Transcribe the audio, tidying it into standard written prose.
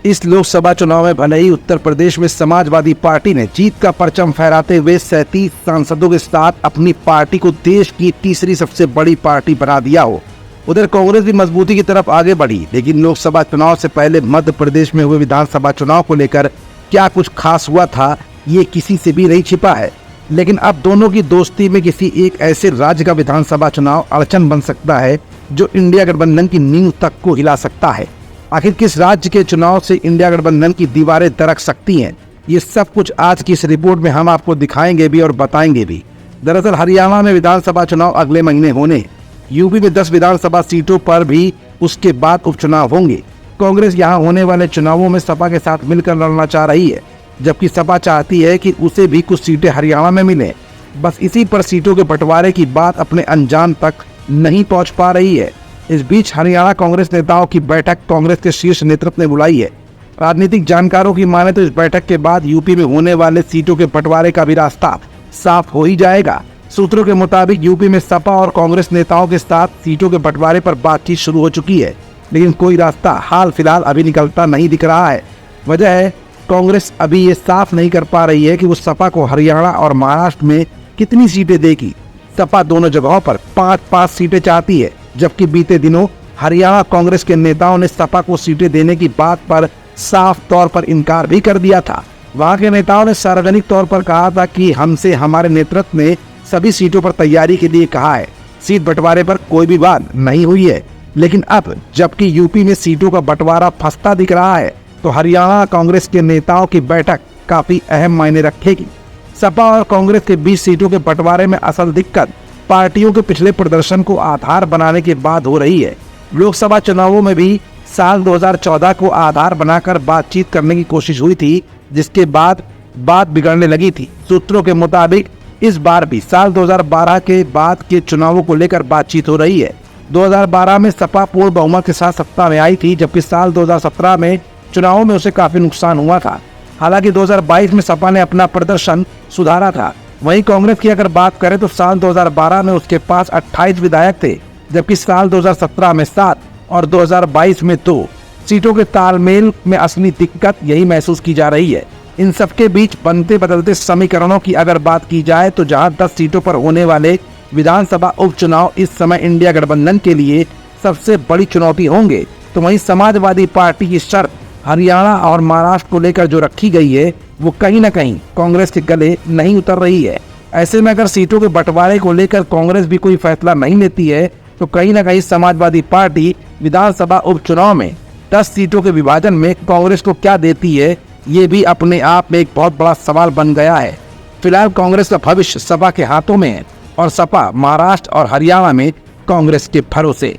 इस लोकसभा चुनाव में भले ही उत्तर प्रदेश में समाजवादी पार्टी ने जीत का परचम फहराते हुए 37 सांसदों के साथ अपनी पार्टी को देश की तीसरी सबसे बड़ी पार्टी बना दिया हो, उधर कांग्रेस भी मजबूती की तरफ आगे बढ़ी। लेकिन लोकसभा चुनाव से पहले मध्य प्रदेश में हुए विधानसभा चुनाव को लेकर क्या कुछ खास हुआ था, ये किसी से भी नहीं छिपा है। लेकिन अब दोनों की दोस्ती में किसी एक ऐसे राज्य का विधानसभा चुनाव अड़चन बन सकता है जो इंडिया गठबंधन की नींव तक को हिला सकता है। आखिर किस राज्य के चुनाव से इंडिया गठबंधन की दीवारें दरक सकती हैं, ये सब कुछ आज की इस रिपोर्ट में हम आपको दिखाएंगे भी और बताएंगे भी। दरअसल हरियाणा में विधानसभा चुनाव अगले महीने होने, यूपी में 10 विधानसभा सीटों पर भी उसके बाद उपचुनाव होंगे। कांग्रेस यहां होने वाले चुनावों में सपा के साथ मिलकर लड़ना चाह रही है, जबकि सपा चाहती है कि उसे भी कुछ सीटें हरियाणा में मिले। बस इसी पर सीटों के बंटवारे की बात अपने अंजाम तक नहीं पहुंच पा रही है। इस बीच हरियाणा कांग्रेस नेताओं की बैठक कांग्रेस के शीर्ष नेतृत्व ने बुलाई है। राजनीतिक जानकारों की माने तो इस बैठक के बाद यूपी में होने वाले सीटों के बंटवारे का भी रास्ता साफ हो ही जाएगा। सूत्रों के मुताबिक यूपी में सपा और कांग्रेस नेताओं के साथ सीटों के बंटवारे पर बातचीत शुरू हो चुकी है, लेकिन कोई रास्ता हाल फिलहाल अभी निकलता नहीं दिख रहा है। वजह है कांग्रेस अभी ये साफ नहीं कर पा रही है कि वो सपा को हरियाणा और महाराष्ट्र में कितनी सीटें देगी। सपा दोनों जगहों पर 5-5 सीटें चाहती है, जबकि बीते दिनों हरियाणा कांग्रेस के नेताओं ने सपा को सीटें देने की बात पर साफ तौर पर इनकार भी कर दिया था। वहां के नेताओं ने सार्वजनिक तौर पर कहा था कि हमसे हमारे नेतृत्व ने सभी सीटों पर तैयारी के लिए कहा है, सीट बंटवारे पर कोई भी बात नहीं हुई है। लेकिन अब जबकि यूपी में सीटों का बंटवारा फंसता दिख रहा है, तो हरियाणा कांग्रेस के नेताओं की बैठक काफी अहम मायने रखेगी। सपा और कांग्रेस के बीच सीटों के बंटवारे में असल दिक्कत पार्टियों के पिछले प्रदर्शन को आधार बनाने के बाद हो रही है। लोकसभा चुनावों में भी साल 2014 को आधार बनाकर बातचीत करने की कोशिश हुई थी, जिसके बाद बात बिगड़ने लगी थी। सूत्रों के मुताबिक इस बार भी साल 2012 के बाद के चुनावों को लेकर बातचीत हो रही है। 2012 में सपा पूर्ण बहुमत के साथ सत्ता में आई थी, जबकि साल 2017 में चुनावों में उसे काफी नुकसान हुआ था। हालांकि 2022 में सपा ने अपना प्रदर्शन सुधारा था। वहीं कांग्रेस की अगर बात करें तो साल 2012 में उसके पास 28 विधायक थे, जबकि साल 2017 में 7 और 2022 में 2। सीटों के तालमेल में असली दिक्कत यही महसूस की जा रही है। इन सबके बीच बनते बदलते समीकरणों की अगर बात की जाए तो जहां 10 सीटों पर होने वाले विधानसभा उपचुनाव इस समय इंडिया गठबंधन के लिए सबसे बड़ी चुनौती होंगे, तो वहीं समाजवादी पार्टी की शर्त हरियाणा और महाराष्ट्र को लेकर जो रखी गई है, वो कहीं न कहीं कांग्रेस के गले नहीं उतर रही है। ऐसे में अगर सीटों के बंटवारे को लेकर कांग्रेस भी कोई फैसला नहीं लेती है, तो कहीं न कहीं समाजवादी पार्टी विधानसभा उपचुनाव में 10 सीटों के विभाजन में कांग्रेस को क्या देती है, ये भी अपने आप में एक बहुत बड़ा सवाल बन गया है। फिलहाल कांग्रेस का भविष्य सपा के हाथों में है और सपा महाराष्ट्र और हरियाणा में कांग्रेस के भरोसे।